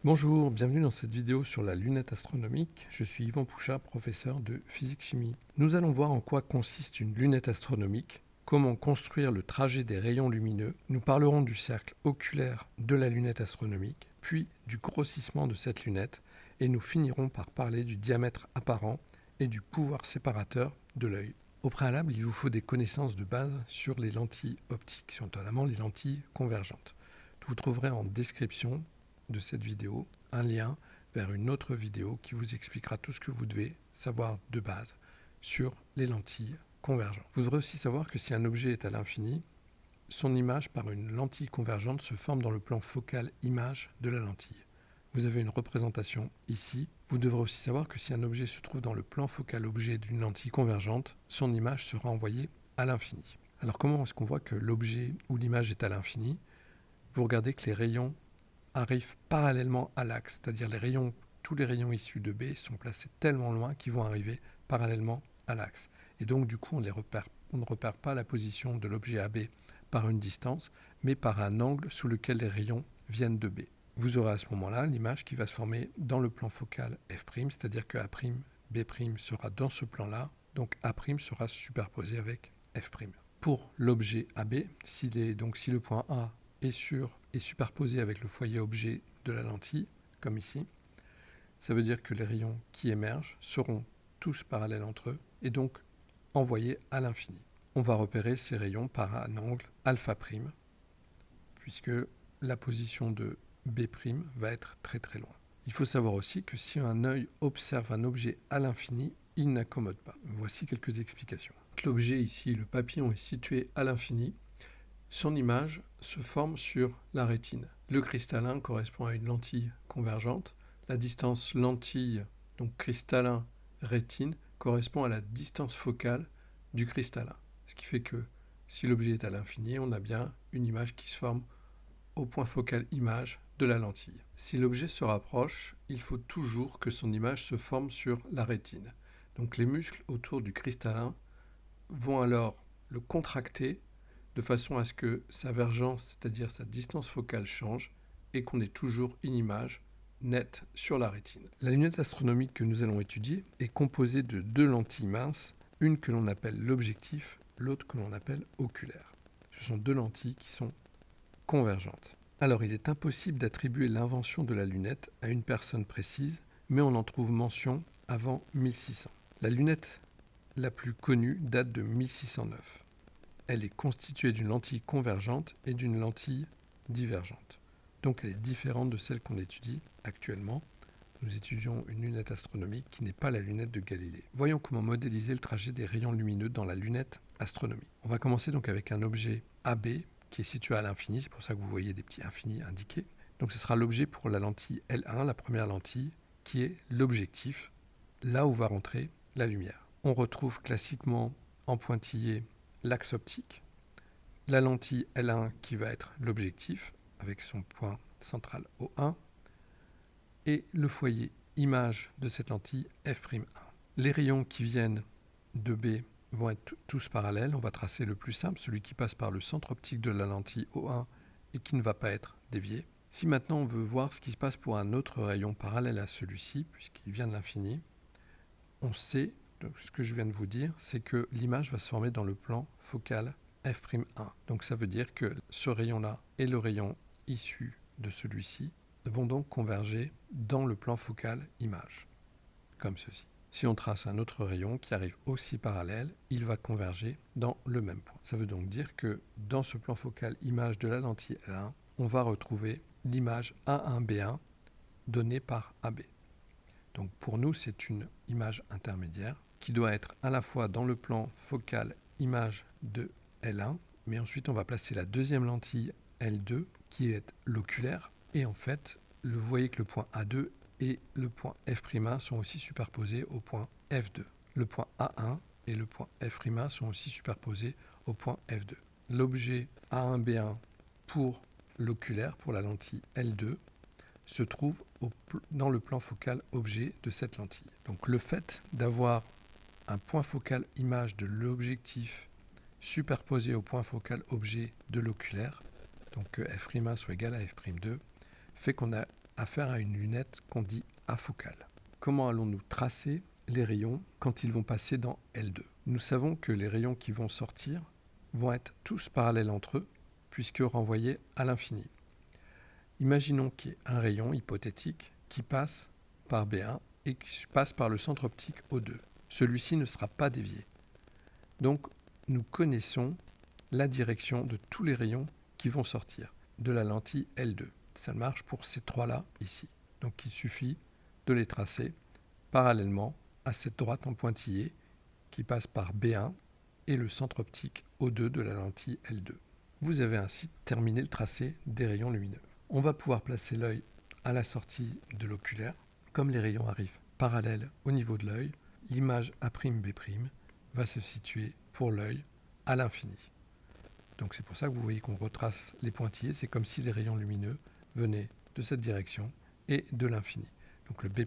Bonjour, bienvenue dans cette vidéo sur la lunette astronomique. Je suis Yvan Pouchard, professeur de physique-chimie. Nous allons voir en quoi consiste une lunette astronomique, comment construire le trajet des rayons lumineux. Nous parlerons du cercle oculaire de la lunette astronomique, puis du grossissement de cette lunette, et nous finirons par parler du diamètre apparent et du pouvoir séparateur de l'œil. Au préalable, il vous faut des connaissances de base sur les lentilles optiques, notamment les lentilles convergentes. Vous trouverez en description de cette vidéo un lien vers une autre vidéo qui vous expliquera tout ce que vous devez savoir de base sur les lentilles convergentes. Vous devrez aussi savoir que si un objet est à l'infini, son image par une lentille convergente se forme dans le plan focal image de la lentille. Vous avez une représentation ici. Vous devrez aussi savoir que si un objet se trouve dans le plan focal objet d'une lentille convergente, son image sera envoyée à l'infini. Alors comment est-ce qu'on voit que l'objet ou l'image est à l'infini ? Vous regardez que les rayons arrivent parallèlement à l'axe, c'est-à-dire tous les rayons issus de B sont placés tellement loin qu'ils vont arriver parallèlement à l'axe. Et donc du coup on ne repère pas la position de l'objet AB par une distance, mais par un angle sous lequel les rayons viennent de B. Vous aurez à ce moment-là l'image qui va se former dans le plan focal F', c'est-à-dire que A', B' sera dans ce plan-là, donc A' sera superposé avec F'. Pour l'objet AB, si le point A est superposé avec le foyer objet de la lentille, comme ici, ça veut dire que les rayons qui émergent seront tous parallèles entre eux et donc envoyés à l'infini. On va repérer ces rayons par un angle alpha', puisque la position de B' va être très très loin. Il faut savoir aussi que si un œil observe un objet à l'infini, il n'accommode pas. Voici quelques explications. L'objet ici, le papillon, est situé à l'infini. Son image se forme sur la rétine. Le cristallin correspond à une lentille convergente. La distance lentille, donc cristallin, rétine, correspond à la distance focale du cristallin. Ce qui fait que si l'objet est à l'infini, on a bien une image qui se forme au point focal image de la lentille. Si l'objet se rapproche, il faut toujours que son image se forme sur la rétine. Donc les muscles autour du cristallin vont alors le contracter de façon à ce que sa vergence, c'est-à-dire sa distance focale, change et qu'on ait toujours une image nette sur la rétine. La lunette astronomique que nous allons étudier est composée de deux lentilles minces, une que l'on appelle l'objectif, l'autre que l'on appelle oculaire. Ce sont deux lentilles qui sont convergentes. Alors il est impossible d'attribuer l'invention de la lunette à une personne précise, mais on en trouve mention avant 1600. La lunette la plus connue date de 1609. Elle est constituée d'une lentille convergente et d'une lentille divergente. Donc elle est différente de celle qu'on étudie actuellement. Nous étudions une lunette astronomique qui n'est pas la lunette de Galilée. Voyons comment modéliser le trajet des rayons lumineux dans la lunette astronomique. On va commencer donc avec un objet AB qui est situé à l'infini, c'est pour ça que vous voyez des petits infinis indiqués. Donc ce sera l'objet pour la lentille L1, la première lentille, qui est l'objectif, là où va rentrer la lumière. On retrouve classiquement en pointillé l'axe optique, la lentille L1 qui va être l'objectif avec son point central O1 et le foyer image de cette lentille F'1. Les rayons qui viennent de B vont être tous parallèles. On va tracer le plus simple, celui qui passe par le centre optique de la lentille O1 et qui ne va pas être dévié. Si maintenant on veut voir ce qui se passe pour un autre rayon parallèle à celui-ci, puisqu'il vient de l'infini, on sait, donc ce que je viens de vous dire, c'est que l'image va se former dans le plan focal F'1. Donc ça veut dire que ce rayon-là et le rayon issu de celui-ci vont donc converger dans le plan focal image, comme ceci. Si on trace un autre rayon qui arrive aussi parallèle, il va converger dans le même point. Ça veut donc dire que dans ce plan focal image de la lentille L1, on va retrouver l'image A1B1 donnée par AB. Donc pour nous, c'est une image intermédiaire qui doit être à la fois dans le plan focal image de L1, mais ensuite on va placer la deuxième lentille L2 qui est l'oculaire. Et en fait, vous voyez que le point A2 et le point F'1 sont aussi superposés au point F2. Le point A1 et le point F' sont aussi superposés au point F2. L'objet A1B1 pour l'oculaire, pour la lentille L2, se trouve dans le plan focal objet de cette lentille. Donc le fait d'avoir un point focal image de l'objectif superposé au point focal objet de l'oculaire, donc que F' soit égal à F'2, fait qu'on a affaire à une lunette qu'on dit afocale. Comment allons-nous tracer les rayons quand ils vont passer dans L2 ? Nous savons que les rayons qui vont sortir vont être tous parallèles entre eux, puisque renvoyés à l'infini. Imaginons qu'il y ait un rayon hypothétique qui passe par B1 et qui passe par le centre optique O2. Celui-ci ne sera pas dévié. Donc, nous connaissons la direction de tous les rayons qui vont sortir de la lentille L2. Ça marche pour ces trois-là ici. Donc, il suffit de les tracer parallèlement à cette droite en pointillé qui passe par B1 et le centre optique O2 de la lentille L2. Vous avez ainsi terminé le tracé des rayons lumineux. On va pouvoir placer l'œil à la sortie de l'oculaire. Comme les rayons arrivent parallèles au niveau de l'œil, l'image A'B' va se situer pour l'œil à l'infini. Donc c'est pour ça que vous voyez qu'on retrace les pointillés, c'est comme si les rayons lumineux venaient de cette direction et de l'infini. Donc le B'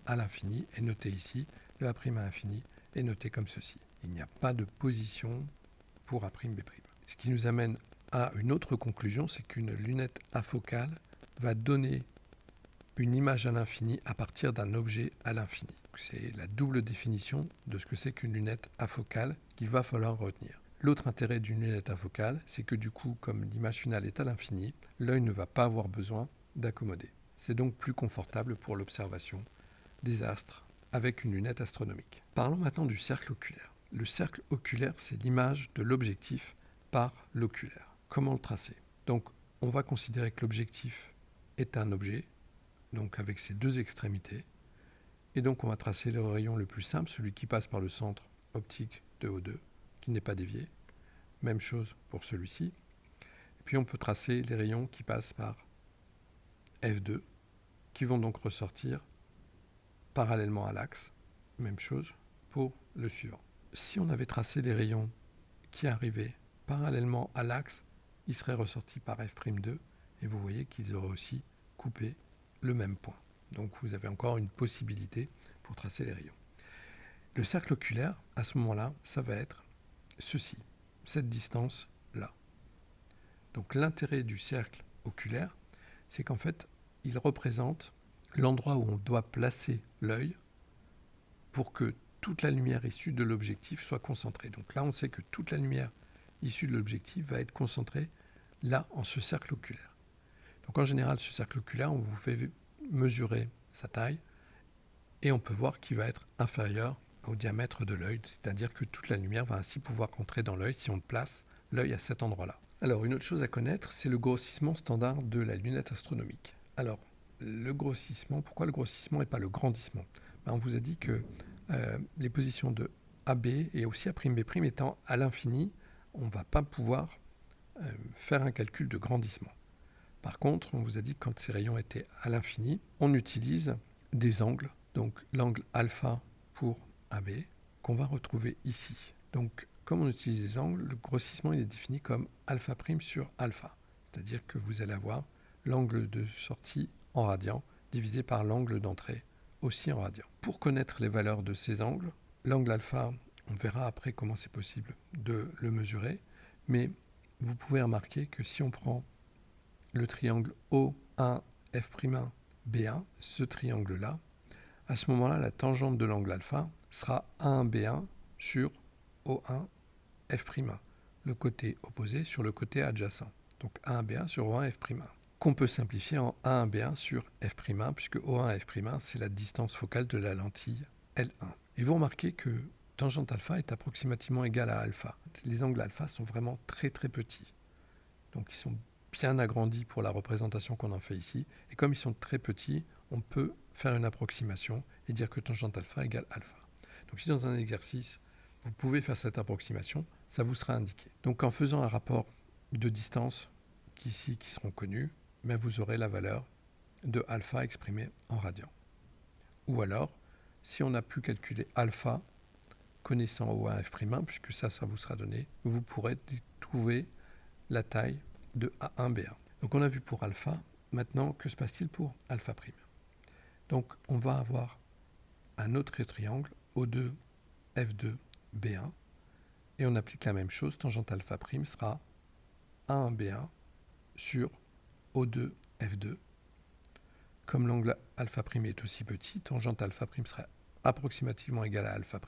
à l'infini est noté ici, le A' à l'infini est noté comme ceci. Il n'y a pas de position pour A'B'. Ce qui nous amène à une autre conclusion, c'est qu'une lunette afocale va donner une image à l'infini à partir d'un objet à l'infini. C'est la double définition de ce que c'est qu'une lunette afocale qu'il va falloir retenir. L'autre intérêt d'une lunette afocale, c'est que du coup, comme l'image finale est à l'infini, l'œil ne va pas avoir besoin d'accommoder. C'est donc plus confortable pour l'observation des astres avec une lunette astronomique. Parlons maintenant du cercle oculaire. Le cercle oculaire, c'est l'image de l'objectif par l'oculaire. Comment le tracer ? Donc, on va considérer que l'objectif est un objet, donc avec ses deux extrémités, et donc on va tracer le rayon le plus simple, celui qui passe par le centre optique de O2, qui n'est pas dévié. Même chose pour celui-ci. Et puis on peut tracer les rayons qui passent par F2, qui vont donc ressortir parallèlement à l'axe. Même chose pour le suivant. Si on avait tracé les rayons qui arrivaient parallèlement à l'axe, ils seraient ressortis par F'2, et vous voyez qu'ils auraient aussi coupé le même point. Donc vous avez encore une possibilité pour tracer les rayons. Le cercle oculaire, à ce moment-là, ça va être ceci, cette distance-là. Donc l'intérêt du cercle oculaire, c'est qu'en fait, il représente l'endroit où on doit placer l'œil pour que toute la lumière issue de l'objectif soit concentrée. Donc là, on sait que toute la lumière issue de l'objectif va être concentrée là, en ce cercle oculaire. Donc en général, ce cercle oculaire, on vous fait mesurer sa taille et on peut voir qu'il va être inférieur au diamètre de l'œil, c'est-à-dire que toute la lumière va ainsi pouvoir entrer dans l'œil si on place l'œil à cet endroit-là. Alors une autre chose à connaître, c'est le grossissement standard de la lunette astronomique. Alors le grossissement, pourquoi le grossissement et pas le grandissement ? On vous a dit que les positions de AB et aussi A'B' étant à l'infini, on ne va pas pouvoir faire un calcul de grandissement. Par contre, on vous a dit que quand ces rayons étaient à l'infini, on utilise des angles, donc l'angle alpha pour AB, qu'on va retrouver ici. Donc, comme on utilise des angles, le grossissement il est défini comme alpha prime sur alpha, c'est-à-dire que vous allez avoir l'angle de sortie en radians divisé par l'angle d'entrée aussi en radians. Pour connaître les valeurs de ces angles, l'angle alpha, on verra après comment c'est possible de le mesurer, mais vous pouvez remarquer que si on prend le triangle O1, F'1, B1, ce triangle-là, à ce moment-là, la tangente de l'angle alpha sera A1, B1 sur O1, F'1, le côté opposé sur le côté adjacent. Donc A1, B1 sur O1, F'1, qu'on peut simplifier en A1, B1 sur F'1, puisque O1, F'1, c'est la distance focale de la lentille L1. Et vous remarquez que tangente alpha est approximativement égale à alpha. Les angles alpha sont vraiment très très petits. Donc ils sont bien agrandis pour la représentation qu'on en fait ici. Et comme ils sont très petits, on peut faire une approximation et dire que tangente alpha égale alpha. Donc si dans un exercice, vous pouvez faire cette approximation, ça vous sera indiqué. Donc en faisant un rapport de distance qui seront connus, ben vous aurez la valeur de alpha exprimée en radians. Ou alors, si on a pu calculer alpha, connaissant O1 F'1, puisque ça vous sera donné, vous pourrez trouver la taille de A1 B1. Donc on a vu pour alpha, maintenant que se passe-t-il pour alpha prime ? Donc on va avoir un autre triangle, O2 F2 B1, et on applique la même chose, tangente alpha prime sera A1 B1 sur O2 F2, comme l'angle alpha' est aussi petit, tangente alpha' serait approximativement égale à alpha'.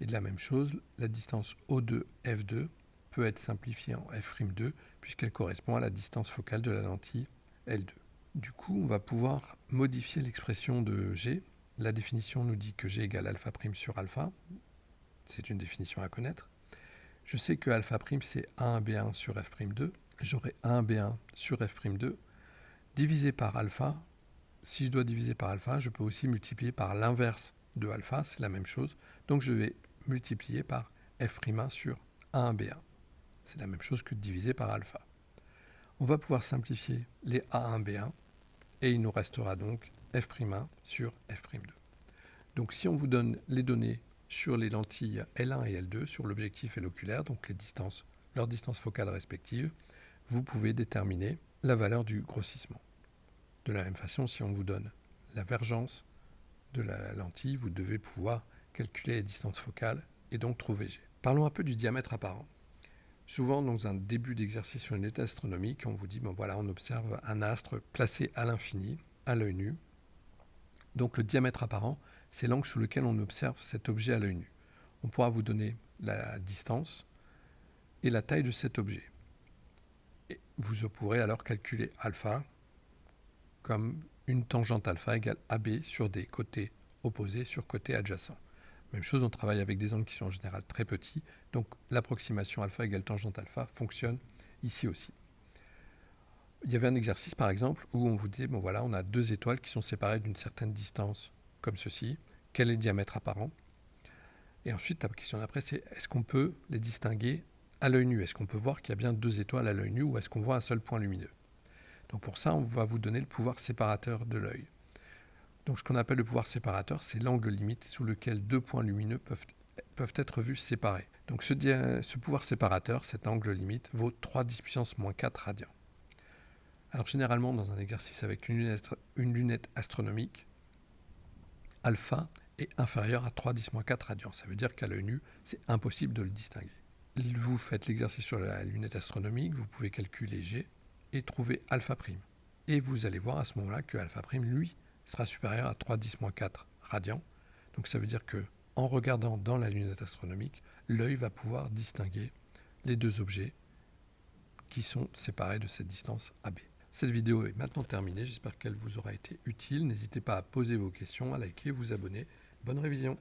Et de la même chose, la distance O2, F2 peut être simplifiée en F'2 puisqu'elle correspond à la distance focale de la lentille L2. Du coup, on va pouvoir modifier l'expression de G. La définition nous dit que G égale alpha' sur alpha. C'est une définition à connaître. Je sais que alpha' c'est 1B1 sur F'2. J'aurai 1B1 sur F'2 divisé par alpha. Si je dois diviser par alpha, je peux aussi multiplier par l'inverse de alpha, c'est la même chose. Donc je vais multiplier par F'1 sur 1B1. C'est la même chose que de diviser par alpha. On va pouvoir simplifier les A1B1 et il nous restera donc F'1 sur F'2. Donc si on vous donne les données sur les lentilles L1 et L2, sur l'objectif et l'oculaire, donc leurs distances focales respectives, vous pouvez déterminer la valeur du grossissement. De la même façon, si on vous donne la vergence de la lentille, vous devez pouvoir calculer les distances focales et donc trouver G. Parlons un peu du diamètre apparent. Souvent, dans un début d'exercice sur une unité astronomique, on vous dit, voilà, on observe un astre placé à l'infini, à l'œil nu. Donc le diamètre apparent, c'est l'angle sous lequel on observe cet objet à l'œil nu. On pourra vous donner la distance et la taille de cet objet. Et vous pourrez alors calculer alpha comme une tangente alpha égale AB sur des côtés opposés sur côtés adjacents. Même chose, on travaille avec des angles qui sont en général très petits, donc l'approximation alpha égale tangente alpha fonctionne ici aussi. Il y avait un exercice par exemple où on vous disait, voilà, on a deux étoiles qui sont séparées d'une certaine distance, comme ceci, quel est le diamètre apparent? Et ensuite, la question d'après, c'est est-ce qu'on peut les distinguer à l'œil nu? Est-ce qu'on peut voir qu'il y a bien deux étoiles à l'œil nu ou est-ce qu'on voit un seul point lumineux? Donc pour ça, on va vous donner le pouvoir séparateur de l'œil. Donc ce qu'on appelle le pouvoir séparateur, c'est l'angle limite sous lequel deux points lumineux peuvent être vus séparés. Donc ce pouvoir séparateur, cet angle limite, vaut 3 × 10⁻⁴ radians. Alors généralement, dans un exercice avec une lunette astronomique, alpha est inférieur à 3 × 10⁻⁴ radians. Ça veut dire qu'à l'œil nu, c'est impossible de le distinguer. Vous faites l'exercice sur la lunette astronomique, vous pouvez calculer G et trouver alpha'. Et vous allez voir à ce moment-là que alpha', lui, sera supérieur à 3 × 10⁻⁴ radians. Donc ça veut dire que en regardant dans la lunette astronomique, l'œil va pouvoir distinguer les deux objets qui sont séparés de cette distance AB. Cette vidéo est maintenant terminée, j'espère qu'elle vous aura été utile. N'hésitez pas à poser vos questions, à liker, vous abonner. Bonne révision!